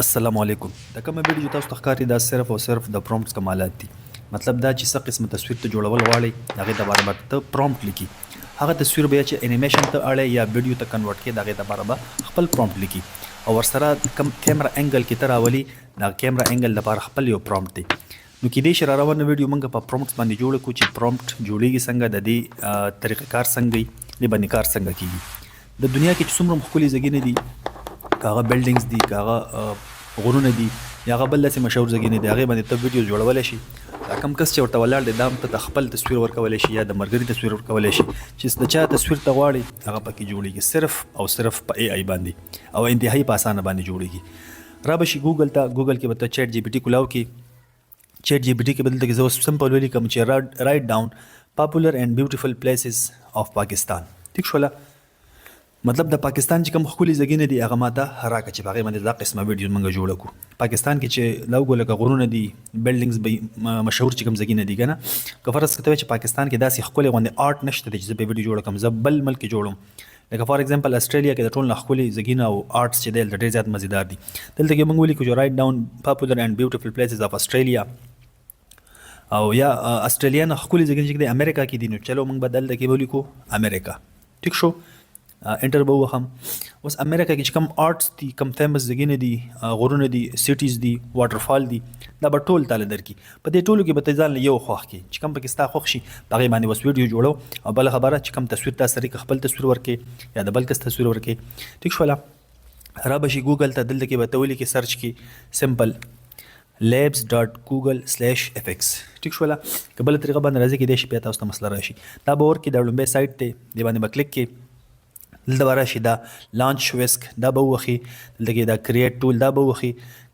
السلام علیکم. دا کومه ویډیو تاسو ته ښکاري دا صرف او صرف د پرومپټس کمالات دي. مطلب دا چې څه قسمه تصویر ته جوړول غواړئ هغې دپاره به ته پرومپټ لیکي. هغه تصویر به چې انیمیشن ته اړئ یا ویډیو ته کنورټ کړئ د هغې دپاره به خپل پرومپټ لیکي او ورسره کوم کیمرا انګل کې ته راولي دا کیمرا انګل دپاره خپل یو پرومپټ دی. نو کیدای شي را روانه ویډیو موږ په پرومپټس باندې جوړه کړو چې پرومپټ جوړیږي څنګه، د دې طریقه کار څنګه وي، دې باندې کار څنګه کیږي. د دنیا کې چې څومره ښکلي ځایونه دي، که هغه بلډینګز دي، که هغه غرونه دي، یا هغه بل داسې مشهور ځایونه دي، هغې باندې ته ویډیو جوړولی شي. دا کوم کس چې ورته ولاړ دی دا هم ته خپل تصویر ورکولی شي یا د ملګري تصویر ورکولی شي. چې د چا تصویر ته غواړي هغه پکې جوړیږي، صرف او صرف په اے آی باندې او انتهایی په اسانه باندې جوړیږي. را به شي ګوګل ته، ګوګل کې به ته چیټ جی پی ټي کولاو کې، چیټ جی پی ټي کې به دلته کې زه اوس سمپل ولیکم چې رایټ ډاون پاپولر اینډ بیوټیفل پلیسز آف پاکستان. ټیک شوله، مطلب د پاکستان چې کوم ښکلي ځایونه دي هغه ماته راکړه چې په هغې باندې دا قسمه ویډیو موږ جوړه کړو. پاکستان کې چې دا وګورو لکه غرونه دي، بلډینګز به مشهور چې کوم ځایونه دي که نه، که فرض کړه چې پاکستان کې داسې ښکلې غوندې آرټ نشته دی چې زه به ویډیو جوړه کړم، زه بل ملک کې جوړم. لکه فار ایگزامپل استرالیا کې د ټول نه ښکلي ځایونه او آرټس چې دی هلته ډېر زیات مزیدار دي. دلته کې موږ ولیکو چې رایټ ډاون پاپولر اینډ بیوټیفل پلیسز آف استرالیا، او یا استرالیا نه ښکلي ځایونه چې د امریکا کې دي، نو چلو موږ به دلته کې ولیکو امریکا. ټیک شو، انټر به ووهم. اوس امریکا کې چې کوم آرټس دي، کوم فیمس ځایونه دي، غرونه دي، سیټیز دي، واټرفال دي، دا به ټول تاله درکړي. په دې ټولو کې به ته ځان له یو خوښ کړي چې کوم پکې ستا خوښ شي په هغې باندې اوس ویډیو جوړو. او بله خبره چې کوم تصویر تا سره خپل تصویر ورکړي یا د بل کس تصویر ورکړي. ټیک شوله، را به شي ګوګل ته، دلته کې به ته ولیکې سرچ کې سمپل labs.google/fx. ټیک شوله، که بله طریقه باندې راځي کېدای شي بیا تاسو ته مسله راشي. دا به ورکړي، دا لومبی سایټ دی، دې باندې به کلیک کړي. دلته به راشي دا لانچ ویسک، دا به ووخي. دلته کې دا کریټ ټول دا به ووخي.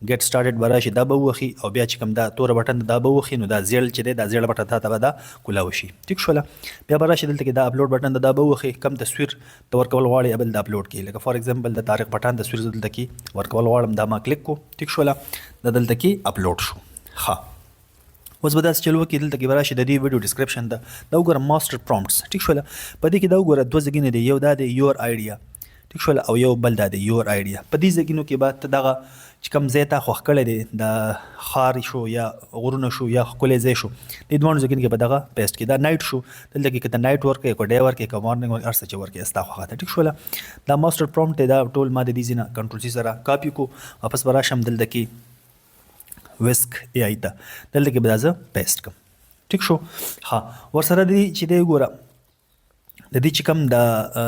ګیټ سټارټډ به راشي، دا به ووخي. او بیا چې کوم دا توره بټن دا به ووخي، نو دا زیړ چې دی دا زیړ بټن تا ته به دا کولاو شي. ټیک شوله، بیا به راشي دلته کې دا اپلوډ بټن دا به ووخي. کوم تصویر ته ورکول غواړئ بل دا اپلوډ کړي. لکه فار ایگزامپل د طارق پټان تصویر زه دلته کې ورکول غواړم، دا ما کلیک کو. ټیک شوله، دا دلته کې اپلوډ شو. ښه، اوس به داسې چل وکړي. دلته کې به راشي د دې ویډیو ډسکرپشن ته دا وګوره ماسټر پرومپټس. ټیک شوله، په دې کې دا وګوره دوه ځایونه دي، یو دا دی یور آیډیا، ټیک شوله، او یو بل دا دی یور آیډیا. په دې ځایونو کې به ته دغه چې کوم ځای تا خوښ کړی دی، د ښار شو یا غرونه شو یا ښکلی ځای شو، دې دواړو ځایونو کې به دغه پیسټ کړي. دا نایټ شو، دلته کې که ته نایټ ورکړې، که ډے ورکړې، که مارننګ ورکړې، هر څه چې ورکړې ستا خوښه ده. ټیک شوله، دا ماسټر پرومپټ دی. دا ټول ما د دې ځای نه کنټرول سی سره کاپي کو، واپس به راشم دلته کې ویسک ای آی ته، دلته کې به دا زه پیسټ کړم. ټیک شو، ښه، ورسره د دې چې دی وګوره د دې چې کوم د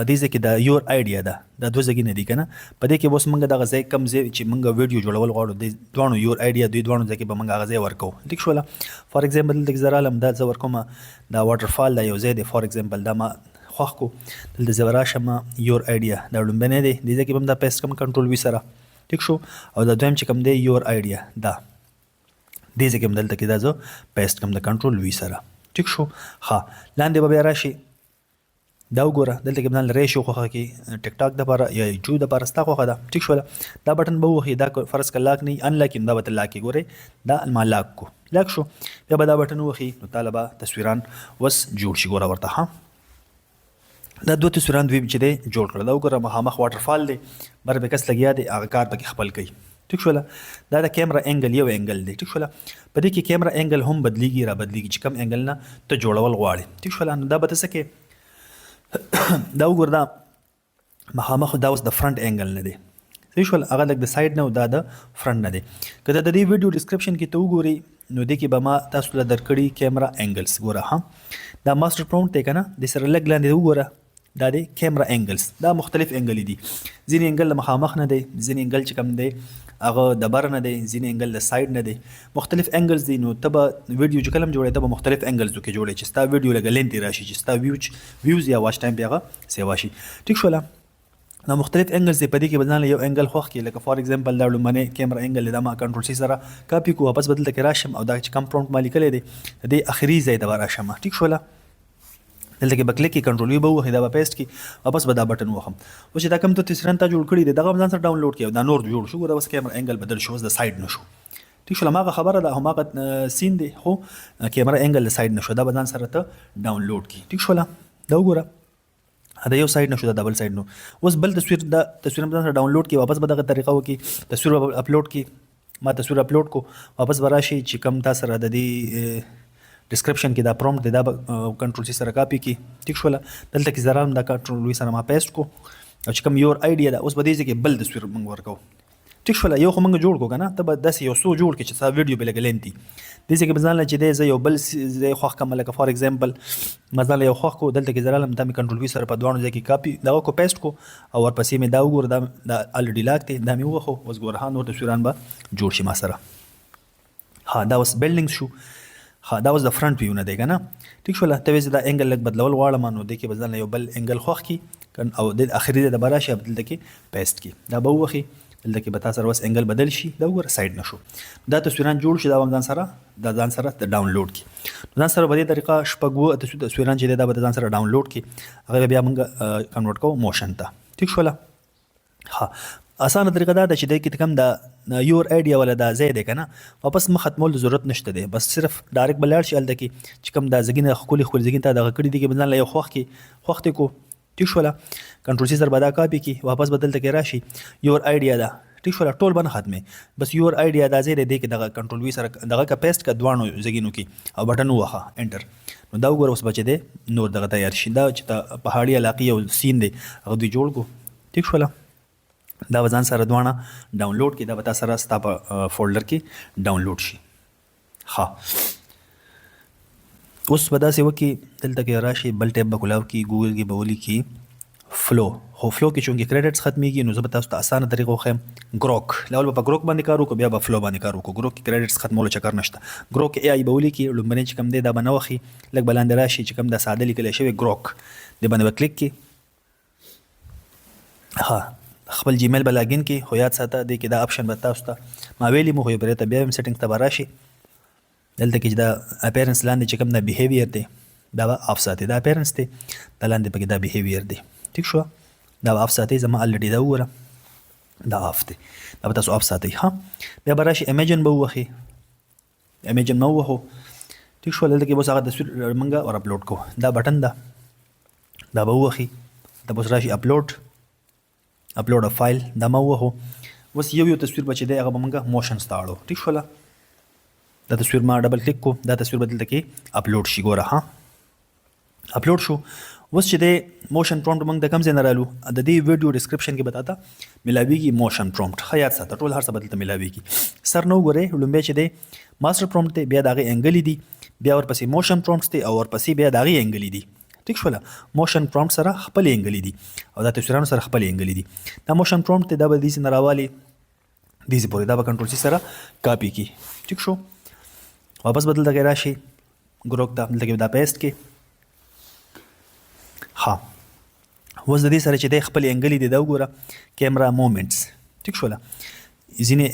دې ځای کې د یور آیډیا ده، دا دوه ځایونه دي که نه. په دې کې به اوس موږ دغه ځای کوم ځای چې موږ ویډیو جوړول غواړو، د دواړو یور آیډیا دوی دواړو ځای کې به موږ هغه ځای ورکوو. ټیک شوله، فار ایگزامپل دلته کې زه رالم، دا زه ورکوم دا واټرفال دا یو ځای دی، فار ایگزامپل دا ما خوښ کو. دلته زه به راشم یور آیډیا، دا لومبنی دی، دې ځای کې به هم دا پیسټ کړم کنټرول وي سره. ټیک شو، او دا دویم چې کوم دی یور آیډیا، دا دې ځای کې هم دلته کې دا زه پیسټ کړم د کنټرول وي سره. ټیک شو، ښه، لاندې به بیا راشي دا وګوره، دلته کې بدل ریشو خوښه کې ټیک ټاک دپاره یا یوټیوب دپاره ستا خوښه ده. ټیک شوله، دا بټن به ووهي، دا فرض که لاک نه ان لاک، نو دا به ته لاک یې ګورئ، دا ما لاک کو، لاک شو. بیا به دا بټن ووهي، نو تاله به تصویران اوس جوړ شي. ګوره ورته ها، دا دوه تصویران دوی چې دی جوړ کړل. دا وګوره مخامخ واټرفال دی، بر به کس لګیا دی، هغه کار پکې خپل کوي. ټیک شوله، دا د کیمرا انګل یو انګل دی. ټیک شوله، په دې کې کیمرا انګل هم بدلیږي را بدلیږي چې کوم انګل نه ته جوړول غواړې. ټیک شوله، نو دا به ته څه کې دا وګوره، دا مخامخ دا اوس د فرنٹ انګل نه دی. صحیح شول، هغه لږ د سایډ نه او دا د فرنٹ نه دی. که د دې ویډیو ډسکرپشن کې ته وګورئ نو دې کې به ما تاسو له درکړي کیمرا انګلز. ګوره ها، دا ماسټر پرومپټ دی که نه، د سره لږ لاندې وګوره دا دی کیمرا انګلز. دا مختلف انګل دي، ځینې انګل د مخامخ نه دی، ځینې انګل چې کوم دی هغه د بر نه دی، ځینې انګل د سایډ نه دی، مختلف انګلز دي. نو ته به ویډیو چې کله هم جوړوې ته به مختلف انګلزو کې جوړوې چې ستا ویډیو لږه لینتي راشي، چې ستا ویوز یا واچ ټایم بیا هغه سیوا شي. ټیک شوله، دا مختلف انګلز دي، په دې کې به ځان له یو انګل خوښ کړي. لکه فار ایگزامپل دا لومړنی کیمرا انګل دی، دا ما کنټرول سی سره کاپي کو، واپس به دلته کې راشم او دا چې کوم پرومپټ ما لیکلی دی د دې اخري ځای ته به راشم. ټیک شوله، دلته کې به کلیک کړي، کنټرول وي به ووهي، دا به پیسټ کړي، واپس به دا بټن ووهم. اوس چې دا کوم ته تصویران تا جوړ کړي دی دغه به ځان سره ډاونلوډ کړي او دا نور جوړ شو. ګوره اوس کیمرا انګل بدل شو، اوس د سایډ نه شو. ټیک شو، هماغه خبره ده، هماغه سین دی، خو کیمرا انګل د سایډ نه شو، دا به ځان سره ته ډاونلوډ کړي. ټیک شوله، دا وګوره دا یو سایډ نه شو دا بل سایډ نو. اوس بل تصویر دا تصویر هم سره ډاونلوډ کی واپس به دغه طریقه وکړي تصویر اپلوډ کی ما تصویر اپلوډ کو واپس به راشي چې کوم تا سره د دې ډسکرپشن کې دا پرومپټ دی دا کنټرول سی سره کاپی کی ټیک شوله دلته کې زرا هم دا کنټرول وی سره ما پیسټ کو او چې کوم یور آیډیا دا اوس به دې کې بل تصویر موږ ورکو ټیک شوله یو خو موږ جوړ کو کنه ته به داسې یو سو جوړ کې چې تا ویډیو به لګلنتی دې چې بزنه چې دې زه یو بل زه خوښ کوم لکه فار ایگزامپل مثلا یو خوښ کو دلته کې زرا هم دا می کنټرول وی سره په دوانو ځای کې کاپی دا کو پیسټ کو او ورپسې می دا وګور دا الریډي لاګ ته دا می وخو اوس ګورهان ور تصویران به جوړ شي ما سره. ها دا اوس بلډینګ شو. ها دا اوس د فرنٹ ویو نه دی کنه ټیک شوله ته وې دا انګل لګ بدلول غواړم نو دې کې بزنه یو بل انګل خوښ کی او د اخري د براشه بدل کې پیسټ کی دا به وخی دلته کې به تاسو سره وس انګل بدل شي دا وګوره سایډ نشو دا تصویران جوړ شي دا ځان سره د ډاونلوډ کی ځان سره په دې طریقه شپږو تصویران چې دا به ځان سره ډاونلوډ کی هغه بیا موږ کنورټ کوو موشن ته ټیک شوله. ها اسانه طریقه دا ده چې د کې کم دا یور آیډیا ولا دا زیاده کنه واپس مخ ختمول ضرورت نشته دی بس صرف ډایرکټ بلار شي الته کې چې کم دا زګینه خولي زګین ته دا کړی دی کې بدل له یو خوخ کو ټیک شوله کنټرول سی سره بدا کاپی کی واپس بدلته کې راشي یور آیډیا دا ټیک شوله ټول باندې ختمه بس یور آیډیا دا زیاده دی کې دغه کنټرول وی سره دغه کا پیسټ کا دوانو زګینو کې او بٹن وخه انټر نو دا وګور اوس بچی دی نور دغه تیار شي دا چې پهاړی علاقې او سین دی هغه دی جوړ کو ټیک شوله دا وزن سره دوانه ډاونلوډ کی دا وتا سره ستا په فولډر کې ډاونلوډ شي. ها اوس ودا سی وکي دلته کې راشي بل ټیب بکولاو کی ګوګل کې بولی کی فلو کې چونګې کریډټس ختميږي نو زه به تاسو ته اسانه طریقو خیم ګروک لاول په ګروک باندې کارو کو بیا په فلو باندې کارو کو ګروک کې کریډټس ختمولو چکر نشته ګروک ای ای بولی کی لومبنه چې کم دی دا بنوخي لګ بلاند راشي چې کم دا ساده لیکل شوی ګروک دی باندې کلیک کی. ها خپل جیمیل بلاګین کې خو یاد ساته دی کې دا اپشن به تاسو ته ما ویلی مو خو بیا ته بیا هم سیټینګ ته راشي دلته کې دا اپیرنس لاندې چې کوم دا بیهیویر دی دا به اف ساتي دا اپیرنس دی دا لاندې پکې دا بیهیویر دی ٹھیک شو دا اف ساتي زما الریډي دا وره دا اف دی دا به تاسو اف ساتي. ها بیا به راشي امیجن به وخی امیجن نو وخو ٹھیک شو دلته کې بس هغه تصویر منګه اور اپلوډ کو دا بٹن دا به وخی دا بس راشي اپلوډ اپلوډ ا فایل دا ما وهو وس یو تصویر بچی دی هغه موږ موشن ستاړو ټیک شوله دا تصویر ما ډبل کلیک کو دا تصویر بدلته کې اپلوډ شي ګوره. ها اپلوډ شو وس چې د موشن پرومپټ موږ د کم ځای نه رالو د دې ویډیو ډسکرپشن کې بتاتا ملاویږي موشن پرومپټ خیاط ساته ټول هر څه بدلته ملاویږي سر نو ګوره لومبه چې دی ماستر پرومپټ دی بیا دغه انګلی دی بیا ورپسې موشن پرومپټ دی او ورپسې بیا دغه انګلی دی ټیک شوله موشن پرومپټ سره خپل انګلی دي او دا تصویرانو سره خپل انګلی دي دا موشن پرومپټ دا به دې سره راوالي دې پورې دا به کنټرول سی سره کاپی کی ټیک شو واپس بدل دغه راشي ګروک دا دلته دا پیسټ کی. ها وز د دې سره چې د خپل انګلی دي دا وګوره کیمرا مومنټس ټیک شوله ځینې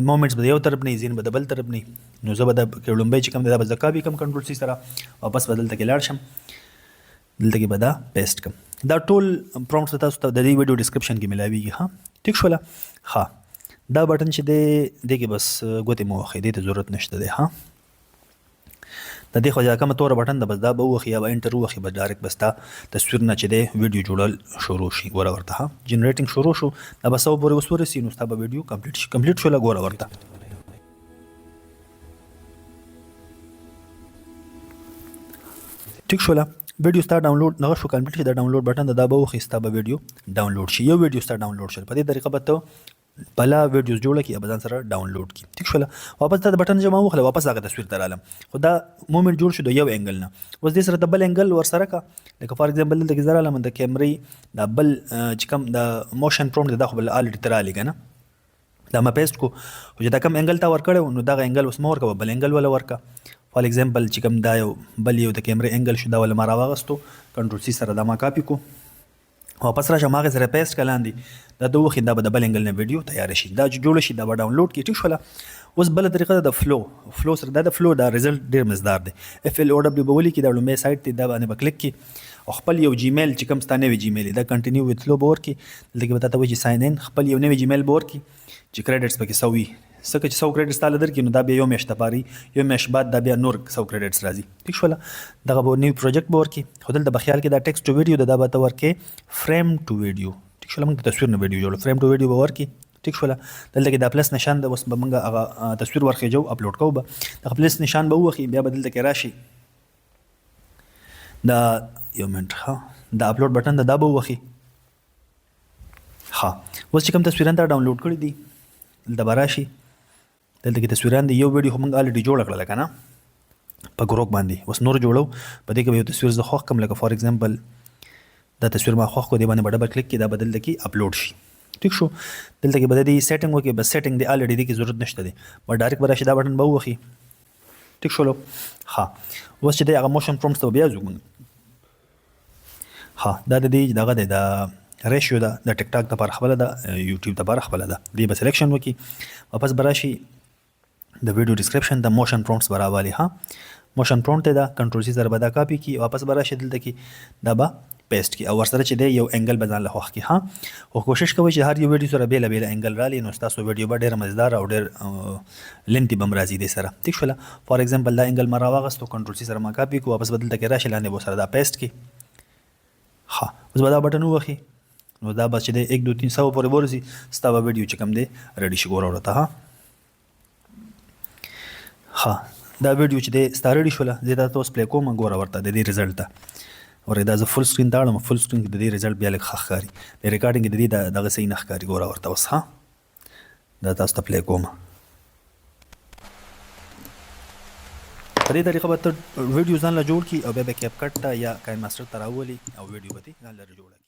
مومنټس به یو طرف نه ځینې به د بل طرف نه نو زه به د لومبۍ چې کوم دی دا به د کاپی کم کنټرول سی سره واپس بدل ته کې لاړ شم دلته کې به دا پیسټ کم دا ټول پرومپټس تاسو ته د دې ویډیو ډسکرپشن کې ملاویږي. ها ټیک شوله. ها دا بٹن چې دی کې بس ګوتې مو وخی دې ته ضرورت نشته دی. ها د دې خو ځکه کوم تور بٹن د بس دا به وخی یا انټر وخی بس ډایرکټ بس تا تصویر نه چې دی ویډیو جوړل شروع شي ګوره ورته. ها جنریټینګ شروع شو دا بس او پورې وسوره سي نو ستا به ویډیو کمپلیټ شوله ګوره ورته. ټیک شوله ویډیو ستا ډاونلوډ نه شو کمپلیټ شي دا ډاونلوډ بٹن دا به وخستا به ویډیو ډاونلوډ شي یو ویډیو ستا ډاونلوډ شي په دې طریقه به ته بلا ویډیوز جوړه کی ابزان سره ډاونلوډ کی ٹھیک شوله واپس دا بٹن جما وخله واپس هغه تصویر ته رالم خو دا مومنت جوړ شو د یو انګل نه اوس دې سره د بل انګل ور سره کا لکه فار ایگزامپل دلته کې زرا لم د کیمرې دا بل چې کوم د موشن پرومپټ دا خو بل الریډي ترالی کنه دا ما پیسټ کو چې دا کوم انګل تا ور کړو نو دا انګل اوس مور کا بل انګل ولا ورکا فار ایگزامپل چې کوم دا یو بل یو د کیمرې انګل شو دا ول ما راوغستو کنټرول سی سره دا ما کاپی کو واپس را شماغه سره پیسټ کلاندې دا دوه خنده به د بل انګل نه ویډیو تیار شي دا جوړ شي دا ډاونلوډ کی ټیک شوله اوس بل طریقه د فلو سره د فلو دا رزلټ ډیر مزدار دی اف ال او دبليو بولی کی دا لومې سایت ته دا باندې بکلیک کی او خپل یو جیمیل چې کوم ستانه وی جیمیل دا کنټینیو وذ فلو بور کی لکه وتا ته وی ساين ان خپل یو نوی جیمیل بور کی چې کریډټس پکې 100 وي. ځکه چې 100 کریډټس تعالی درکړي نو دا بیا یو میاشت لپاره یو میاشت بعد دا بیا نور 100 کریډټس راځي. ٹھیک شوله. دغه به نیو پروجیکټ به ورکړي. خو دلته به خیال کې دا ټیکسټ ټو ویډیو دا به ته ورکې فریم ټو ویډیو. ٹھیک شوله. موږ د تصویر نه ویډیو جوړو فریم ټو ویډیو به ورکړي. ٹھیک شوله. دلته کې دا پلس نشان ده اوس به موږ هغه تصویر ورخېجو اپلوډ کوو به دغه پلس نشان به ووخي بیا به دلته کې راشي دا یو منټ ها دا اپلوډ بټن دا به ووخي. ها اوس چې کوم تصویران تا ډاونلوډ کړي دي دلته به راشي دلته کې تصویران دي. یو ویډیو خو موږ الریډي جوړه کړله که نه په ګروپ باندې. اوس نور جوړو په دې کې به یو تصویر زه خوښ کړم لکه فار ایگزامپل دا تصویر ما خوښ کړو دې باندې به ډبل کلیک کړي دا به دلته کې اپلوډ شي. ٹھیک شو. دلته کې به د دې سیټینګ وکړي بس سیټینګ دی الریډي دې کې ضرورت نشته دی به ډایرکټ به راشي دا بټن به ووخي. ٹھیک شولو. ها اوس چې دی هغه موشن پرومپټس ته بیا ځو. ها دا د دې دغه دی دا ریشیو ده د ټیک ټاک لپاره خپله ده یوټیوب لپاره خپله ده. دې به سلیکشن وکړي واپس به راشي د ویډیو ډسکرپشن د موشن پرومپټس به راوالي. ها موشن پرومپټ دی دا کنټرول سی سره به دا کاپي کړي واپس به راشي دلته کې دا به پیسټ کی او ورسره چې دی یو انګل به ځان له خوښ کی. ها خو کوشش کوئ چې هر یو ویډیو سره بیل بیل انګل رالي نو تاسو ویډیو به ډېر مزدار او ډېر لینتي بم راځي دې سره. ٹھیک شوله. فار ایگزامپل دا انګل ما راواغستو کنټرول سی سره ما کاپي کو واپس بدلته کې راشي لاندې به سره دا پیسټ کی. ها اوس به دا بټن ووخي نو دا به چې دی 1 2 3 100 پورې ورځي ستا به ویډیو چې کوم دی ریډي شي ګوره ورته. ها ها دا ویډیو چې دی ستا ریډي شوله زه دا اوس پلی کوم ګوره ورته د دې رزلټ ته ورې دا زه فل سکرین ته اړم فل سکرین کې د دې رزلټ بیا لږ ښه ښکاري د ریکارډینګ کې د دې دغه صحیح نه ښکاري ګوره ورته اوس. ها دا تاسو ته پلی کوم په دې طریقه به ته ویډیو ځان له جوړ کړي او بیا به کیپ کټ ته یا کاین ماسټر ته راولي او ویډیو به دې ځان لره جوړه کړي.